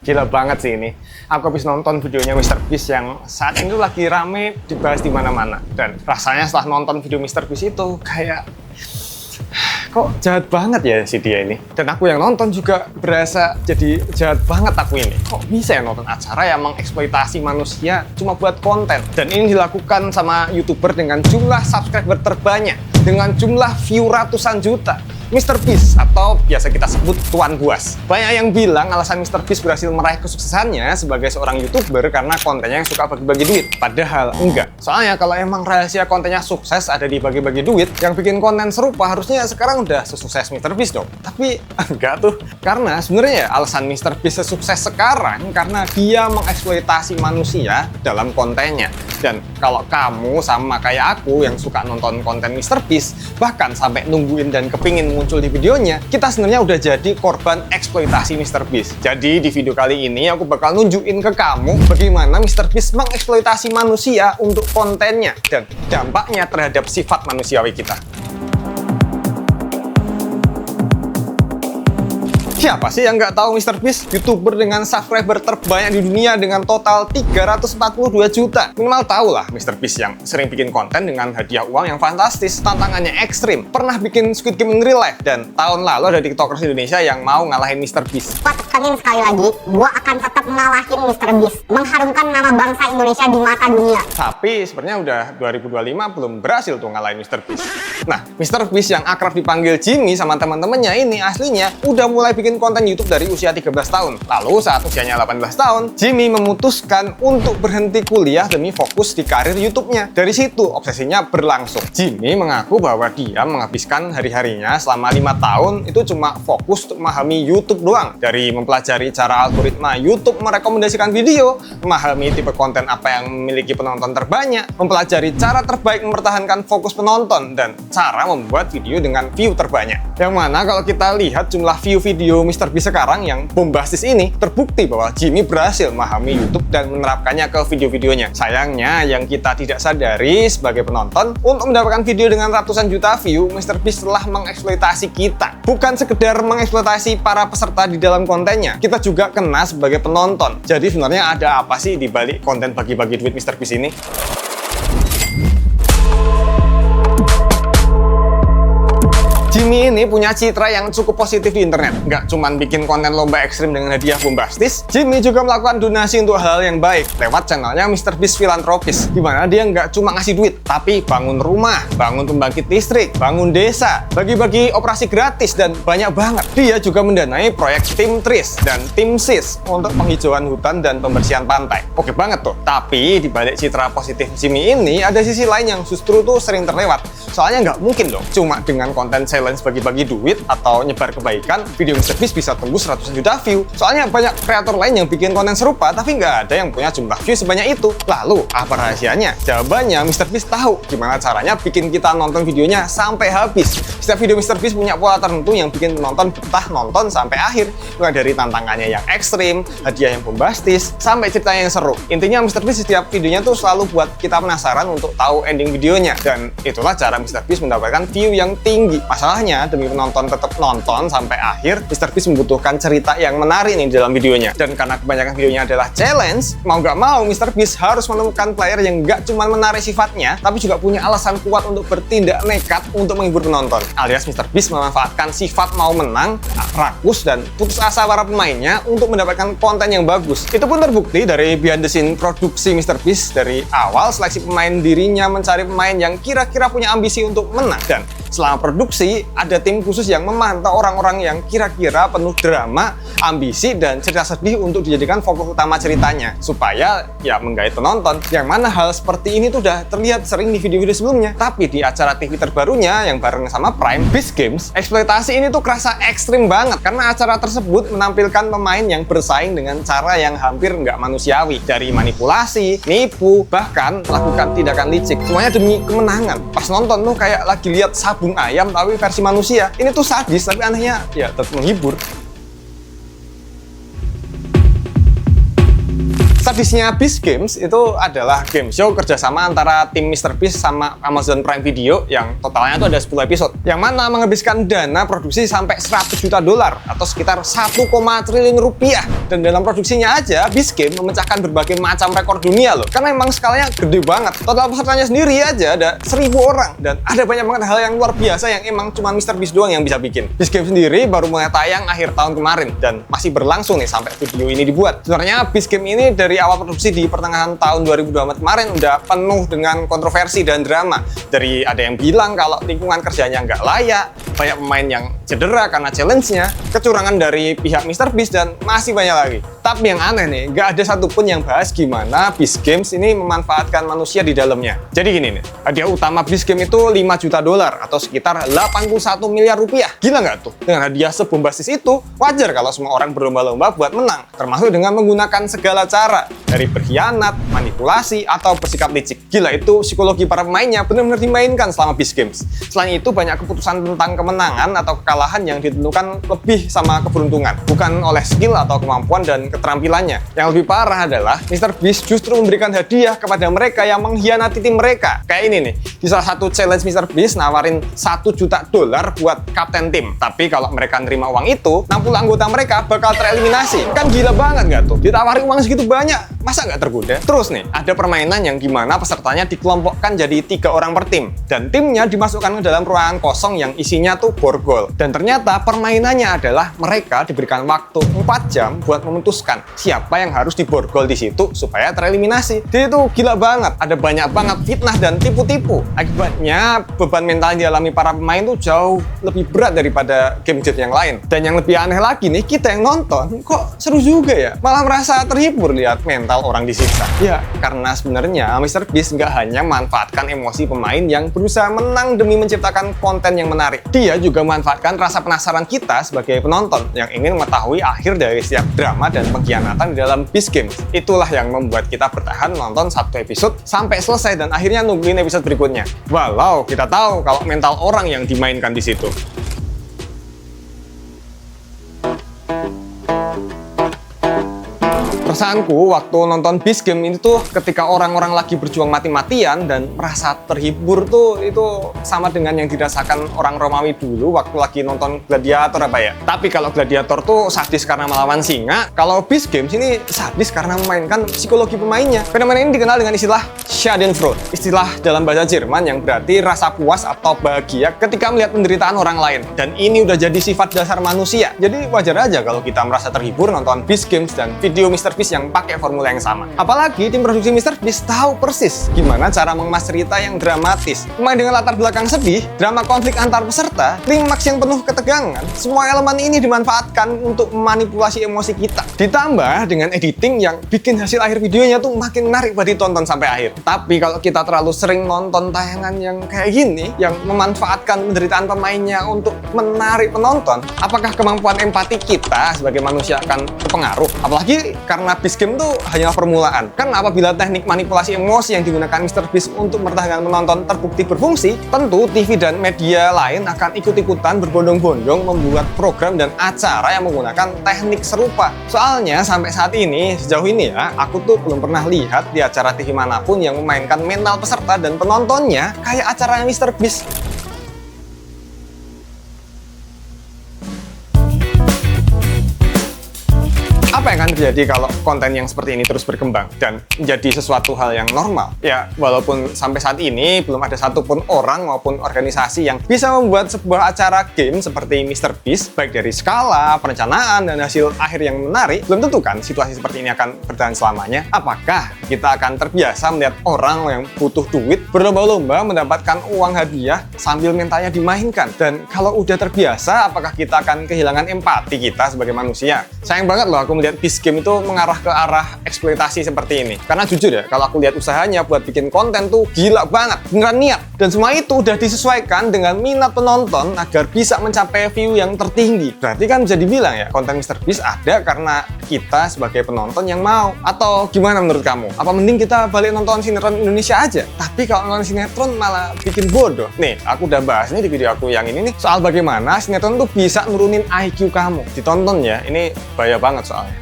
Gila banget sih ini. Aku habis nonton videonya MrBeast yang saat ini lagi rame dibahas di mana-mana. Dan rasanya setelah nonton video MrBeast itu kayak kok jahat banget ya si dia ini. Dan aku yang nonton juga berasa jadi jahat banget aku ini. Kok bisa ya nonton acara yang mengeksploitasi manusia cuma buat konten? Dan ini dilakukan sama YouTuber dengan jumlah subscriber terbanyak, dengan jumlah view ratusan juta. MrBeast atau biasa kita sebut Tuan Buas. Banyak yang bilang alasan MrBeast berhasil meraih kesuksesannya sebagai seorang YouTuber karena kontennya yang suka bagi-bagi duit. Padahal enggak. Soalnya kalau emang rahasia kontennya sukses ada di bagi-bagi duit, yang bikin konten serupa harusnya sekarang udah sesukses MrBeast dong. Tapi enggak tuh. Karena sebenarnya alasan MrBeast sesukses sekarang karena dia mengeksploitasi manusia dalam kontennya. Dan kalau kamu sama kayak aku yang suka nonton konten MrBeast, bahkan sampai nungguin dan kepingin muncul di videonya, kita sebenarnya udah jadi korban eksploitasi MrBeast. Jadi di video kali ini aku bakal nunjukin ke kamu bagaimana MrBeast mengeksploitasi manusia untuk kontennya dan dampaknya terhadap sifat manusiawi kita. Siapa sih yang nggak tahu MrBeast? YouTuber dengan subscriber terbanyak di dunia dengan total 342 juta. Minimal tahu lah MrBeast yang sering bikin konten dengan hadiah uang yang fantastis, tantangannya ekstrim, pernah bikin Squid Game in real life, dan tahun lalu ada tiktokers Indonesia yang mau ngalahin MrBeast. Gua tekanin sekali lagi, gua akan tetap ngalahin MrBeast, mengharumkan nama bangsa Indonesia di mata dunia. Tapi sebenarnya udah 2025 belum berhasil tuh ngalahin MrBeast. Nah, MrBeast yang akrab dipanggil Jimmy sama teman-temannya ini aslinya udah mulai bikin konten YouTube dari usia 13 tahun. Lalu saat usianya 18 tahun, Jimmy memutuskan untuk berhenti kuliah demi fokus di karir YouTube-nya. Dari situ obsesinya berlangsung. Jimmy mengaku bahwa dia menghabiskan hari-harinya selama 5 tahun itu cuma fokus untuk memahami YouTube doang. Dari mempelajari cara algoritma YouTube merekomendasikan video, memahami tipe konten apa yang memiliki penonton terbanyak, mempelajari cara terbaik mempertahankan fokus penonton, dan cara membuat video dengan view terbanyak. Yang mana kalau kita lihat jumlah view video MrBeast sekarang yang bombastis ini, terbukti bahwa Jimmy berhasil memahami YouTube dan menerapkannya ke video-videonya. Sayangnya yang kita tidak sadari sebagai penonton, untuk mendapatkan video dengan ratusan juta view, MrBeast telah mengeksploitasi kita. Bukan sekedar mengeksploitasi para peserta di dalam kontennya, kita juga kena sebagai penonton. Jadi sebenarnya ada apa sih di balik konten bagi-bagi duit MrBeast ini? Jimmy ini punya citra yang cukup positif di internet. Nggak cuman bikin konten lomba ekstrim dengan hadiah bombastis, Jimmy juga melakukan donasi untuk hal yang baik lewat channelnya MrBeast Philanthropist, di mana dia nggak cuma ngasih duit, tapi bangun rumah, bangun pembangkit listrik, bangun desa, bagi-bagi operasi gratis, dan banyak banget. Dia juga mendanai proyek Tim Trees dan Tim Sis untuk penghijauan hutan dan pembersihan pantai. Oke banget tuh. Tapi di balik citra positif Jimmy ini ada sisi lain yang justru tuh sering terlewat. Soalnya nggak mungkin dong cuma dengan konten challenge bagi-bagi duit atau nyebar kebaikan, video MrBeast bisa tembus ratusan juta view. Soalnya banyak kreator lain yang bikin konten serupa, tapi nggak ada yang punya jumlah view sebanyak itu. Lalu, apa rahasianya? Jawabannya, MrBeast tahu gimana caranya bikin kita nonton videonya sampai habis. Setiap video MrBeast punya pola tertentu yang bikin penonton betah nonton sampai akhir. Mulai dari tantangannya yang ekstrim, hadiah yang bombastis, sampai ceritanya yang seru. Intinya MrBeast setiap videonya tuh selalu buat kita penasaran untuk tahu ending videonya. Dan itulah cara MrBeast mendapatkan view yang tinggi. Masalahnya, demi penonton tetap nonton sampai akhir, MrBeast membutuhkan cerita yang menarik nih dalam videonya. Dan karena kebanyakan videonya adalah challenge, mau nggak mau MrBeast harus menemukan player yang nggak cuma menarik sifatnya, tapi juga punya alasan kuat untuk bertindak nekat untuk menghibur penonton. Alias MrBeast memanfaatkan sifat mau menang, rakus, dan putus asa para pemainnya untuk mendapatkan konten yang bagus. Itu pun terbukti dari behind the scene produksi MrBeast. Dari awal seleksi pemain, dirinya mencari pemain yang kira-kira punya ambisi untuk menang. Dan selama produksi, ada tim khusus yang memantau orang-orang yang kira-kira penuh drama, ambisi, dan cerita sedih untuk dijadikan fokus utama ceritanya, supaya ya menggait penonton. Yang mana hal seperti ini tuh udah terlihat sering di video-video sebelumnya. Tapi di acara TV terbarunya yang bareng sama Prime, Beast Games, eksploitasi ini tuh kerasa ekstrim banget karena acara tersebut menampilkan pemain yang bersaing dengan cara yang hampir nggak manusiawi. Dari manipulasi, nipu, bahkan melakukan tindakan licik. Semuanya demi kemenangan. Pas nonton tuh kayak lagi lihat sabung ayam tapi versi manusia. Ini tuh sadis, tapi anehnya ya tetap menghibur. Sadisnya Beast Games itu adalah game show kerjasama antara tim MrBeast sama Amazon Prime Video yang totalnya itu ada 10 episode, yang mana menghabiskan dana produksi sampai 100 juta dolar atau sekitar 1, triliun rupiah. Dan dalam produksinya aja Beast Games memecahkan berbagai macam rekor dunia loh, karena emang skalanya gede banget. Total pesertanya sendiri aja ada 1000 orang, dan ada banyak banget hal yang luar biasa yang emang cuma MrBeast doang yang bisa bikin. Beast Games sendiri baru mulai tayang akhir tahun kemarin dan masih berlangsung nih sampai video ini dibuat. Sebenarnya Beast Games ini dari awal produksi di pertengahan tahun 2024 kemarin udah penuh dengan kontroversi dan drama. Dari ada yang bilang kalau lingkungan kerjanya nggak layak, banyak pemain yang cedera karena challenge-nya, kecurangan dari pihak MrBeast, dan masih banyak lagi. Tapi yang aneh nih, nggak ada satupun yang bahas gimana Beast Games ini memanfaatkan manusia di dalamnya. Jadi gini nih, hadiah utama Beast Games itu 5 juta dolar atau sekitar 81 miliar rupiah. Gila nggak tuh? Dengan hadiah sebombastis itu, wajar kalau semua orang berlomba-lomba buat menang, termasuk dengan menggunakan segala cara, dari berkhianat, manipulasi, atau bersikap licik. Gila, itu psikologi para pemainnya benar-benar dimainkan selama Beast Games. Selain itu, banyak keputusan tentang kemenangan atau kekalahan yang ditentukan lebih sama keberuntungan, bukan oleh skill atau kemampuan dan keterampilannya. Yang lebih parah adalah MrBeast justru memberikan hadiah kepada mereka yang mengkhianati tim mereka. Kayak ini nih, di salah satu challenge MrBeast nawarin 1 juta dolar buat kapten tim. Tapi kalau mereka nerima uang itu, 60 anggota mereka bakal tereliminasi. Kan gila banget nggak tuh? Ditawari uang segitu banyak, masa nggak tergoda? Terus nih, ada permainan yang dimana pesertanya dikelompokkan jadi 3 orang per tim, dan timnya dimasukkan ke dalam ruangan kosong yang isinya tuh borgol. Dan ternyata permainannya adalah mereka diberikan waktu 4 jam buat memutuskan siapa yang harus diborgol di situ supaya tereliminasi. Jadi itu gila banget, ada banyak banget fitnah dan tipu-tipu. Akibatnya beban mental yang dialami para pemain tuh jauh lebih berat daripada game-game yang lain. Dan yang lebih aneh lagi nih, kita yang nonton kok seru juga ya, malah merasa terhibur lihat mental orang disiksa. Ya, karena sebenarnya MrBeast nggak hanya memanfaatkan emosi pemain yang berusaha menang demi menciptakan konten yang menarik. Dia juga memanfaatkan rasa penasaran kita sebagai penonton yang ingin mengetahui akhir dari setiap drama dan pengkhianatan di dalam Beast Games. Itulah yang membuat kita bertahan nonton satu episode sampai selesai dan akhirnya nungguin episode berikutnya. Walau kita tahu kalau mental orang yang dimainkan di situ. Perasaanku waktu nonton Beast Games ini tuh ketika orang-orang lagi berjuang mati-matian dan merasa terhibur tuh, itu sama dengan yang dirasakan orang Romawi dulu waktu lagi nonton Gladiator apa ya. Tapi kalau Gladiator tuh sadis karena melawan singa, kalau Beast Games ini sadis karena memainkan psikologi pemainnya. Fenomena ini dikenal dengan istilah Schadenfreude, istilah dalam bahasa Jerman yang berarti rasa puas atau bahagia ketika melihat penderitaan orang lain. Dan ini udah jadi sifat dasar manusia. Jadi wajar aja kalau kita merasa terhibur nonton Beast Games dan video MrBeast yang pakai formula yang sama. Apalagi tim produksi MrBeast tahu persis gimana cara mengemas cerita yang dramatis. Pemain dengan latar belakang sedih, drama konflik antar peserta, klimaks yang penuh ketegangan, semua elemen ini dimanfaatkan untuk memanipulasi emosi kita. Ditambah dengan editing yang bikin hasil akhir videonya tuh makin menarik buat ditonton sampai akhir. Tapi kalau kita terlalu sering nonton tayangan yang kayak gini, yang memanfaatkan penderitaan pemainnya untuk menarik penonton, apakah kemampuan empati kita sebagai manusia akan terpengaruh? Apalagi karena Beast Games tuh hanya permulaan. Karena apabila teknik manipulasi emosi yang digunakan MrBeast untuk mempertahankan penonton terbukti berfungsi, tentu TV dan media lain akan ikut-ikutan berbondong-bondong membuat program dan acara yang menggunakan teknik serupa. Soalnya sampai saat ini, sejauh ini ya, aku tuh belum pernah lihat di acara TV manapun yang memainkan mental peserta dan penontonnya kayak acara MrBeast. Apa yang akan terjadi kalau konten yang seperti ini terus berkembang dan menjadi sesuatu hal yang normal? Ya, walaupun sampai saat ini belum ada satupun orang maupun organisasi yang bisa membuat sebuah acara game seperti MrBeast, baik dari skala, perencanaan, dan hasil akhir yang menarik, belum tentu kan situasi seperti ini akan bertahan selamanya. Apakah kita akan terbiasa melihat orang yang butuh duit berlomba-lomba mendapatkan uang hadiah sambil mentalnya dimainkan? Dan kalau udah terbiasa, apakah kita akan kehilangan empati kita sebagai manusia? Sayang banget loh aku melihat Beast Games itu mengarah ke arah eksploitasi seperti ini. Karena jujur ya, kalau aku lihat usahanya buat bikin konten tuh gila banget, beneran niat. Dan semua itu udah disesuaikan dengan minat penonton agar bisa mencapai view yang tertinggi. Berarti kan bisa dibilang ya, konten MrBeast ada karena kita sebagai penonton yang mau. Atau gimana menurut kamu? Apa mending kita balik nonton sinetron Indonesia aja? Tapi kalau nonton sinetron malah bikin bodoh. Nih, aku udah bahas nih di video aku yang ini nih, soal bagaimana sinetron tuh bisa nurunin IQ kamu. Ditonton ya, ini bahaya banget soalnya.